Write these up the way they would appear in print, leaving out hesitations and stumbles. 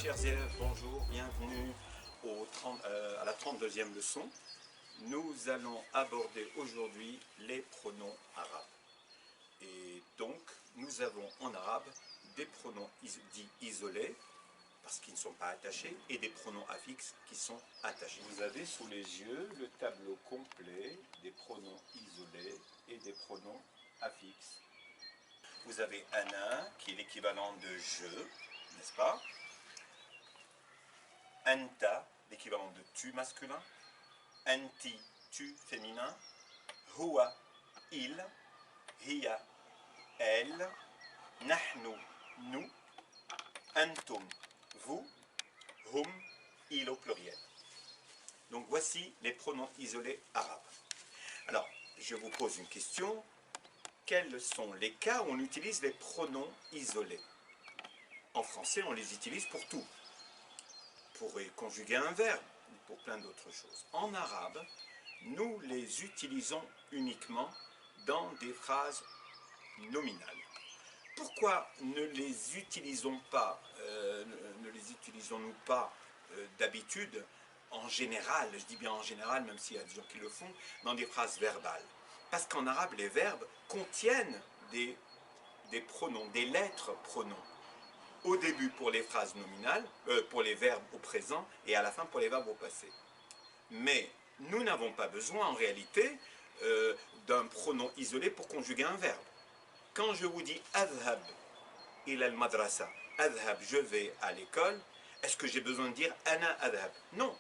Chers élèves, bonjour, bienvenue à la 32e leçon. Nous allons aborder aujourd'hui les pronoms arabes. Et donc, nous avons en arabe des pronoms dits isolés, parce qu'ils ne sont pas attachés, et des pronoms affixes qui sont attachés. Vous avez sous les yeux le tableau complet des pronoms isolés et des pronoms affixes. Vous avez ana, qui est l'équivalent de je, n'est-ce pas? Anta, l'équivalent de tu masculin. Anti, tu féminin. Huwa, il. Hiya, elle. Nahnu, nous. Antum, vous. Hum, il au pluriel. Donc voici les pronoms isolés arabes. Alors, je vous pose une question. Quels sont les cas où on utilise les pronoms isolés? En français, on les utilise pour tout. Pour conjuguer un verbe, pour plein d'autres choses. En arabe, nous les utilisons uniquement dans des phrases nominales. Pourquoi ne les utilisons-nous pas d'habitude, en général, je dis bien en général, même s'il y a des gens qui le font, dans des phrases verbales? Parce qu'en arabe, les verbes contiennent des pronoms, des lettres pronoms. Au début pour les phrases nominales, pour les verbes au présent, et à la fin pour les verbes au passé. Mais nous n'avons pas besoin en réalité d'un pronom isolé pour conjuguer un verbe. Quand je vous dis adhab ila al-madrasa, adhab, je vais à l'école, est-ce que j'ai besoin de dire ana adhab? Non.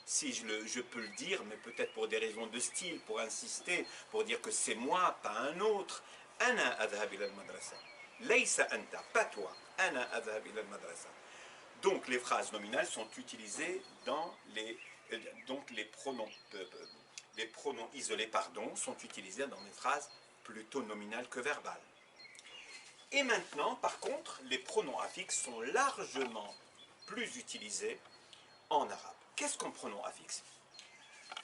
Si je peux le dire, mais peut-être pour des raisons de style, pour insister, pour dire que c'est moi, pas un autre. Ana adhab ila al-madrasa. Laysa anta, pas toi. Ana adhab ila al-madrasa. Donc les phrases nominales sont utilisées dans les pronoms isolés, sont utilisés dans des phrases plutôt nominales que verbales. Et maintenant, par contre, les pronoms affixes sont largement plus utilisés en arabe. Qu'est-ce qu'un pronom affixe?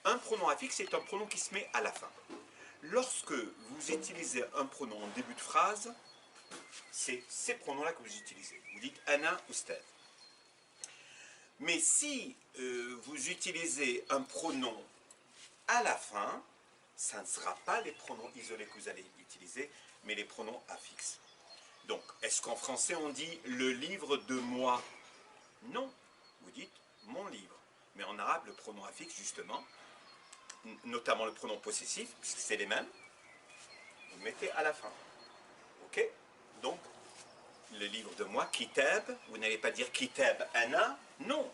Un pronom affixe est un pronom qui se met à la fin. Lorsque vous utilisez un pronom en début de phrase, c'est ces pronoms-là que vous utilisez. Vous dites ana ustad. Mais si vous utilisez un pronom à la fin, ça ne sera pas les pronoms isolés que vous allez utiliser, mais les pronoms affixes. Donc, est-ce qu'en français on dit le livre de moi? Non, vous dites mon livre. Mais en arabe, le pronom affixe, justement, notamment le pronom possessif, puisque c'est les mêmes, vous le mettez à la fin. Ok? Donc, le livre de moi, kitab, vous n'allez pas dire kitab ana, non.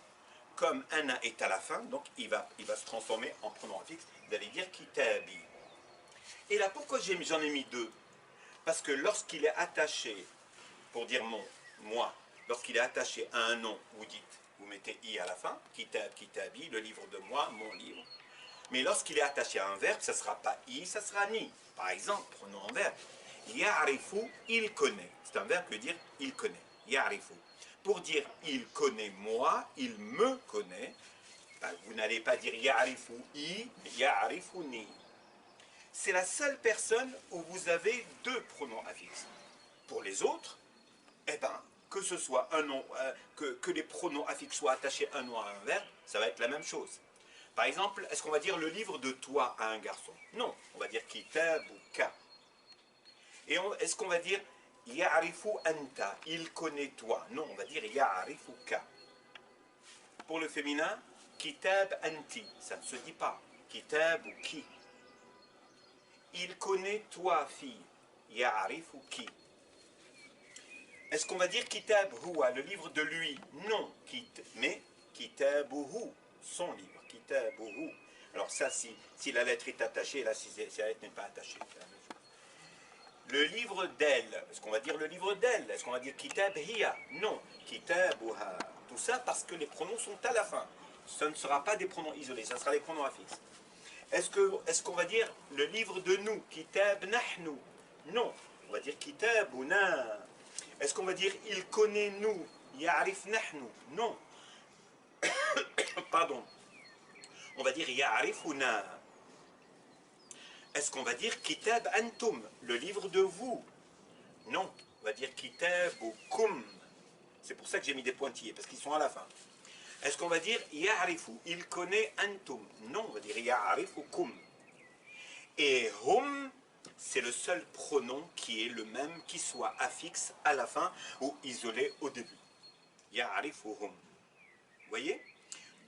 Comme ana est à la fin, donc il va se transformer en pronom affixe, vous allez dire kitabi. Et là, pourquoi j'en ai mis deux? Parce que lorsqu'il est attaché, pour dire moi, lorsqu'il est attaché à un nom, vous mettez i à la fin, kitab, kitabi, le livre de moi, mon livre. Mais lorsqu'il est attaché à un verbe, ça ne sera pas i, ça sera ni. Par exemple, prenons un verbe. Ya'rifu, il connaît. C'est un verbe qui veut dire il connaît. Ya'rifu. Pour dire il connaît moi, il me connaît, ben, vous n'allez pas dire ya'rifu i, ya'rifu ni. C'est la seule personne où vous avez deux pronoms affixes. Pour les autres, eh ben, que ce soit un nom, que les pronoms affixes soient attachés un nom à un verbe, ça va être la même chose. Par exemple, est-ce qu'on va dire le livre de toi à un garçon? Non, on va dire kitab ou ka. Et est-ce qu'on va dire ya'rifu anta, il connaît toi? Non, on va dire ya'rifu ka. Pour le féminin, kitab anti, ça ne se dit pas. Kitab ou ki. Il connaît toi, fille. Ya'rifu ki. Est-ce qu'on va dire kitab huwa, le livre de lui? Non, mais kitabuhu, son livre. Kitabuhu. Alors ça, si la lettre est attachée, là, si la lettre n'est pas attachée, c'est la même chose. Le livre d'elle, est-ce qu'on va dire le livre d'elle? Est-ce qu'on va dire kitab hiya? Non, kitabuha. Tout ça parce que les pronoms sont à la fin. Ce ne sera pas des pronoms isolés, ça sera des pronoms affixes. Est-ce qu'on va dire le livre de nous? Kitab nahnu? Non, on va dire kitabuna. Est-ce qu'on va dire il connaît nous? Ya'rif nahnu? Non. Pardon. On va dire ya'rifuna. Est-ce qu'on va dire kitab antum, le livre de vous? Non, on va dire kitabukum. C'est pour ça que j'ai mis des pointillés, parce qu'ils sont à la fin. Est-ce qu'on va dire ya'rifu, il connaît antum? Non, on va dire ya'rifukum. Et hum, c'est le seul pronom qui est le même, qui soit affixe à la fin ou isolé au début. Ya'rifuhum. Vous voyez?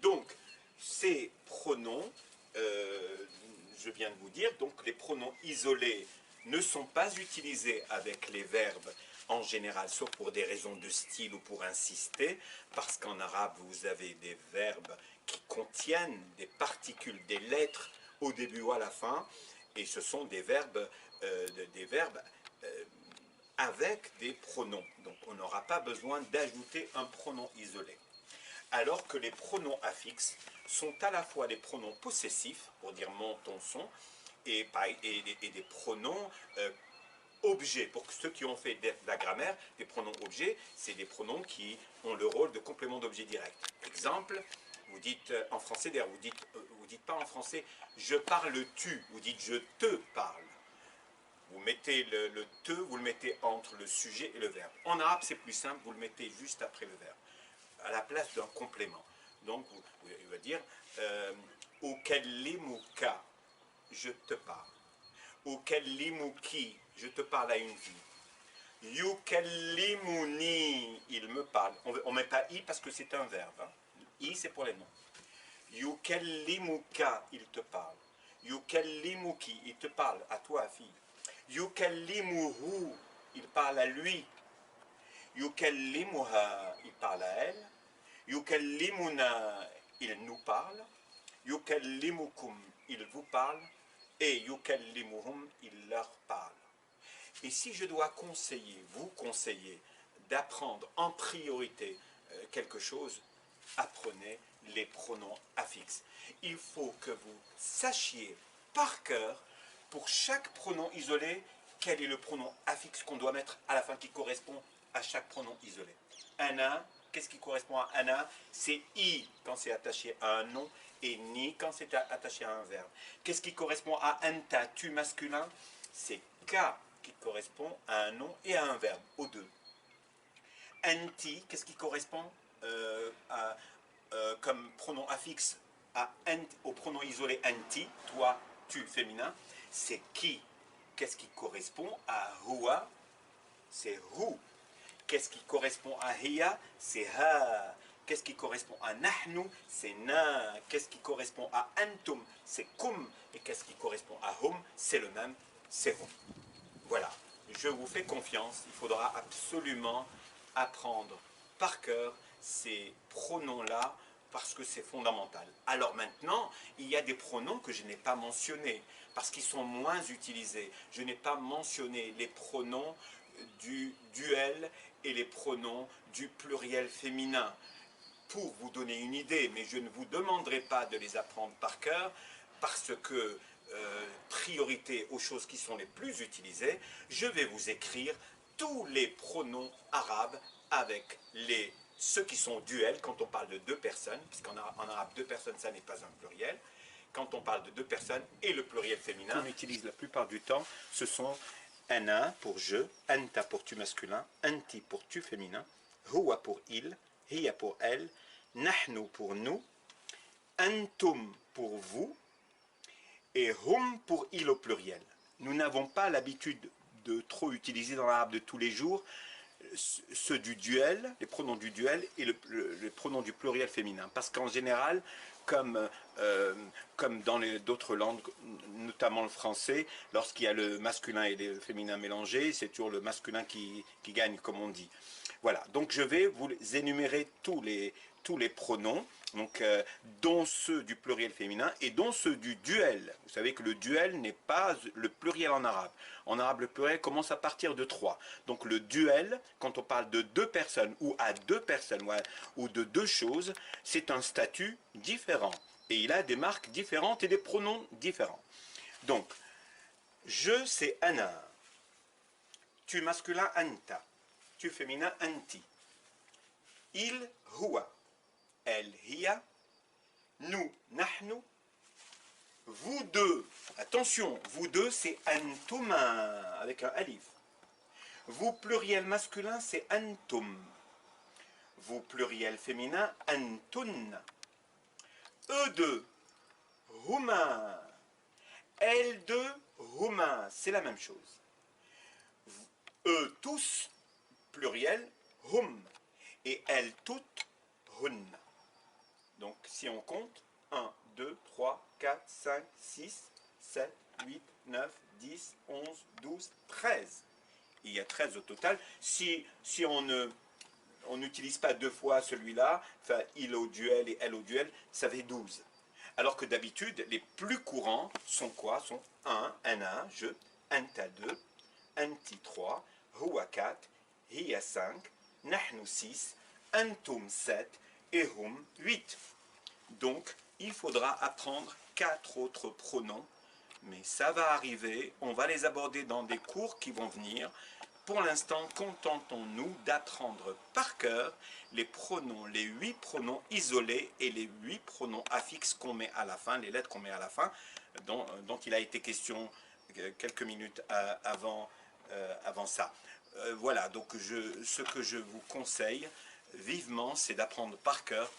Donc, ces pronoms, je viens de vous dire, donc les pronoms isolés ne sont pas utilisés avec les verbes en général, sauf pour des raisons de style ou pour insister, parce qu'en arabe, vous avez des verbes qui contiennent des particules, des lettres au début ou à la fin, et ce sont des verbes, avec des pronoms. Donc on n'aura pas besoin d'ajouter un pronom isolé. Alors que les pronoms affixes sont à la fois des pronoms possessifs, pour dire mon, ton, son, et des pronoms objets. Pour ceux qui ont fait de la grammaire, des pronoms objets, c'est des pronoms qui ont le rôle de complément d'objet direct. Exemple, vous dites en français, d'ailleurs, vous dites pas en français je parle tu, vous dites je te parle. Vous mettez le te, vous le mettez entre le sujet et le verbe. En arabe, c'est plus simple, vous le mettez juste après le verbe, à la place d'un complément. Donc, il va dire ukallimuka, je te parle. Ukallimuki, je te parle à une fille. Yukallimuni, il me parle. On ne met pas i parce que c'est un verbe. Hein. I, c'est pour les noms. Yukallimuka, il te parle. Yukallimuki, il te parle à toi, fille. Yukallimuhu, il parle à lui. Yukallimuha, il parle à elle. Yukallimuna, il nous parle. Yukallimukum, il vous parle. Et yukallimuhum, il leur parle. Et si je dois vous conseiller d'apprendre en priorité quelque chose, apprenez les pronoms affixes. Il faut que vous sachiez par cœur, pour chaque pronom isolé, quel est le pronom affixe qu'on doit mettre à la fin qui correspond à chaque pronom isolé. Ana, qu'est-ce qui correspond à ana? C'est i quand c'est attaché à un nom et ni quand c'est attaché à un verbe. Qu'est-ce qui correspond à anta, tu masculin? C'est ka qui correspond à un nom et à un verbe, aux deux. Anti, qu'est-ce qui correspond comme pronom affixe au pronom isolé anti, toi, tu, féminin? C'est qui. Qu'est-ce qui correspond à huwa? C'est hu. Qu'est-ce qui correspond à hiya? C'est ha. Qu'est-ce qui correspond à nahnu? C'est na. Qu'est-ce qui correspond à antum? C'est kum. Et qu'est-ce qui correspond à hum? C'est le même, c'est hum. Voilà, je vous fais confiance, il faudra absolument apprendre par cœur ces pronoms-là parce que c'est fondamental. Alors maintenant, il y a des pronoms que je n'ai pas mentionnés parce qu'ils sont moins utilisés. Je n'ai pas mentionné les pronoms du duel et les pronoms du pluriel féminin pour vous donner une idée, mais je ne vous demanderai pas de les apprendre par cœur parce que priorité aux choses qui sont les plus utilisées, je vais vous écrire tous les pronoms arabes avec ceux qui sont duels quand on parle de deux personnes, puisqu'en arabe deux personnes ça n'est pas un pluriel, quand on parle de deux personnes et le pluriel féminin qu'on utilise la plupart du temps, ce sont ana pour je, anta pour tu masculin, anti pour tu féminin, huwa pour il, hiya pour elle, nahnu pour nous, antum pour vous, et hum pour il au pluriel. Nous n'avons pas l'habitude de trop utiliser dans l'arabe de tous les jours ceux du duel, les pronoms du duel et le pronom du pluriel féminin. Parce qu'en général, comme dans d'autres langues, notamment le français, lorsqu'il y a le masculin et le féminin mélangés, c'est toujours le masculin qui gagne, comme on dit. Voilà, donc je vais vous énumérer tous les pronoms, donc, dont ceux du pluriel féminin et dont ceux du duel. Vous savez que le duel n'est pas le pluriel en arabe. En arabe, le pluriel commence à partir de 3. Donc le duel, quand on parle de deux personnes ou à deux personnes ou de deux choses, c'est un statut différent. Et il a des marques différentes et des pronoms différents. Donc, je, c'est ana. Tu masculin, anta. Tu féminin, anti. Il, huwa. Elle, hiya. Nous, nahnu. Vous deux, attention, vous deux, c'est antuma, avec un alif. Vous, pluriel masculin, c'est antum. vous pluriel féminin, antun. E2, huma. L2, huma, c'est la même chose. Eux tous, pluriel, hum. Et elles toutes, hun. Donc si on compte, 1, 2, 3, 4, 5, 6, 7, 8, 9, 10, 11, 12, 13. Il y a 13 au total. Si on n'utilise pas deux fois celui-là, enfin il au duel et elle au duel, ça fait 12. Alors que d'habitude, les plus courants sont quoi? Sont 1, ana, je, anta 2, anti 3, huwa 4, hiya 5, nahnu 6, antum 7 et hum 8. Donc, il faudra apprendre 4 autres pronoms, mais ça va arriver, on va les aborder dans des cours qui vont venir. Pour l'instant, contentons-nous d'apprendre par cœur les pronoms, les 8 pronoms isolés et les 8 pronoms affixes qu'on met à la fin, les lettres qu'on met à la fin, dont il a été question quelques minutes avant ça. Voilà, donc ce que je vous conseille vivement, c'est d'apprendre par cœur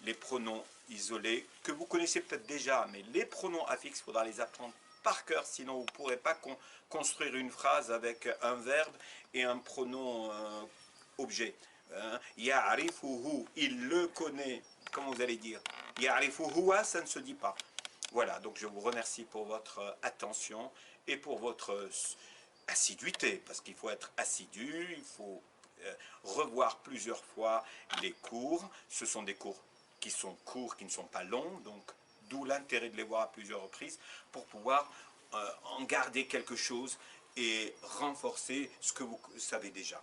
les pronoms isolés, que vous connaissez peut-être déjà, mais les pronoms affixes, il faudra les apprendre par cœur, sinon vous ne pourrez pas construire une phrase avec un verbe et un pronom objet. Ya'rifuhu, il le connaît. Comment vous allez dire? Ya'rifuhu, ça ne se dit pas. Voilà, donc je vous remercie pour votre attention et pour votre assiduité, parce qu'il faut être assidu, il faut revoir plusieurs fois les cours. Ce sont des cours qui sont courts, qui ne sont pas longs, donc d'où l'intérêt de les voir à plusieurs reprises pour pouvoir en garder quelque chose et renforcer ce que vous savez déjà.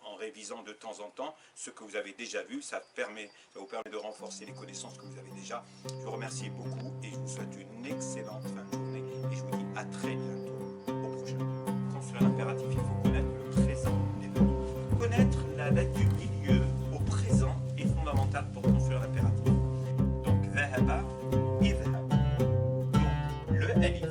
En révisant de temps en temps ce que vous avez déjà vu, ça vous permet de renforcer les connaissances que vous avez déjà. Je vous remercie beaucoup et je vous souhaite une excellente fin de journée et je vous dis à très bientôt. Au prochain. Construire l'impératif, il faut connaître le présent des verbes. Connaître la lettre du milieu au présent est fondamental pour construire l'impératif. Donc, ذهب, اذهب. Donc, le alif.